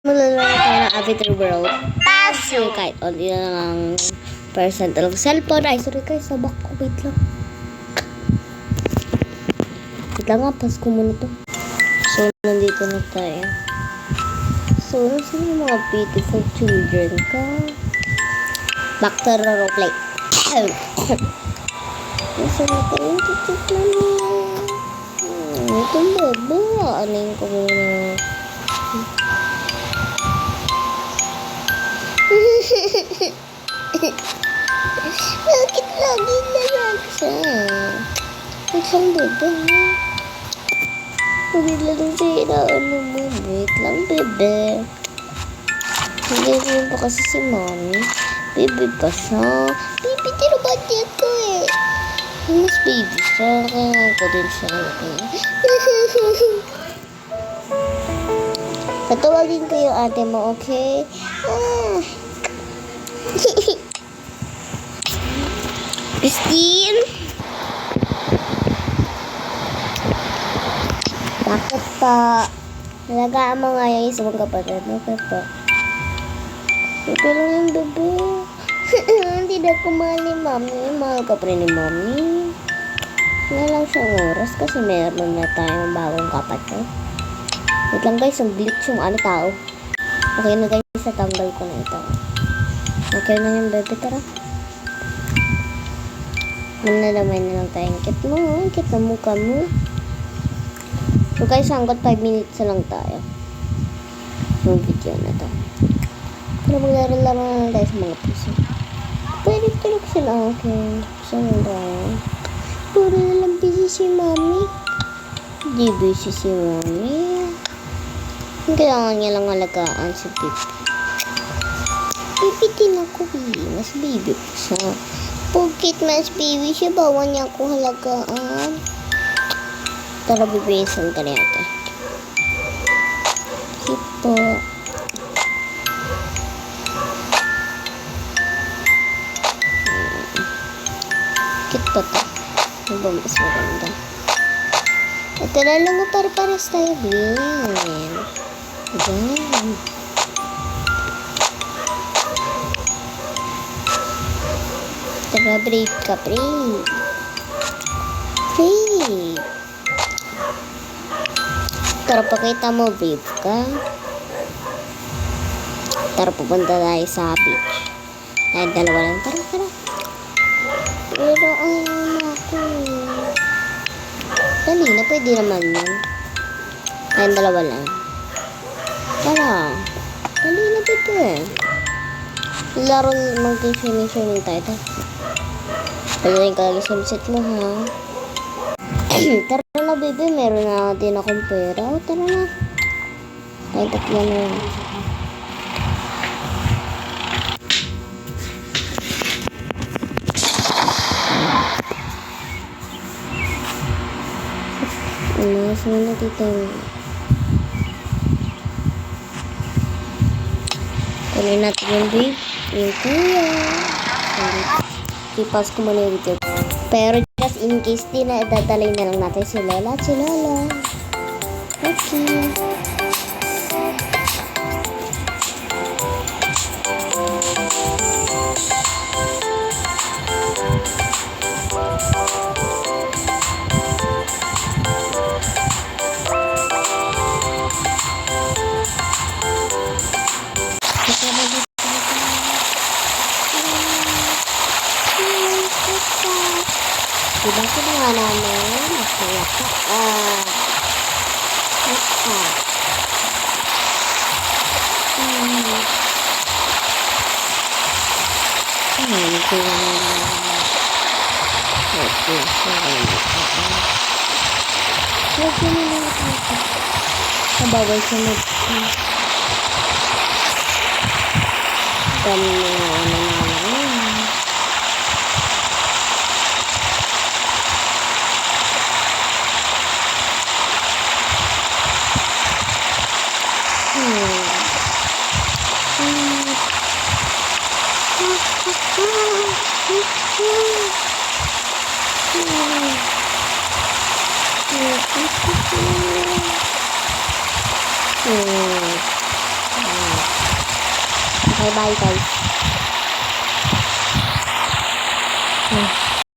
Malalaro tayo ng Avatar World. Kasi kahit onti na lang ang percent ng cellphone. Ay, sorry guys, sabak ko. Wait lang. Wait lang nga, pas ko muna to. So, nandito na tayo. So, nasa yung mga beautiful children ka? Back to the roleplay. Nasa na tayo yung titik na niya. Itong bebe. Ano yung ko muna? Bakit lagi lalaksa? Wait lang, bebe. Pagila lang siya ano mo. Wait lang, bebe. Hindi rin pa kasi si mommy. Baby pa siya. Baby, tinabati ako eh. Mas baby siya. Kaya ko din siya. Patawagin ko yung ate mo, okay? Christine? Bakit pa? Nalagaan mo nga yung isang kapatid. Bakit pa? Ito lang yung bebe. Hindi na ko mahal ni mami. Mahal ka pa rin ni mami. Nga lang siyang oras kasi meron na tayong bagong kapatid. Wait lang guys, ang glitch yung tao. Okay na guys, tanggal ko na ito. Okay na yung bebe, tara. Manlalamay na lang tayong kit mo. Kit na mukha mo. So guys, hanggang 5 minutes na lang tayo. Yung video na to. Pero maglaro-laro na lang tayo sa mga puso. Pwede tulog sila, okay. Saan ba? Puro na lang busy si mami. Hindi busy si mami. Kailangan niya lang alagaan si Pipi. Pipi din ako, baby. Mas baby po siya. Pagkit mas baby siya, bawal niya ako halagaan. Tara, bibisan ka na yata. Sipo. Kit pa to. Ano ba mas maganda? Ito na lang para pares tayo, Glenn. Ayan. Tara, brave ka, brave. Brave. Tara, pakita mo, brave ka. Tara, pupunta tayo sa beach. Ay, dalawa lang. Tara, tara. Pero, ako. Dali na, pwede naman yan. Ay, dalawa lang. Tara. Dali na dito eh. Laro mag-swimming tayo. Pagdating ka lagi sa set mo ha. Tara na baby, meron na din akong pera. O, tara na. Tayo tatlo na lang. Saan na dito? Kunin natin yung babe. Yung kuya. Ipas ko muna yung video. Pero just in case, dadalay na lang natin si Lola at si Lola. Okay. Diba ko na nga namin? Masaya ka. Nabawal siya dami na Bye-bye guys.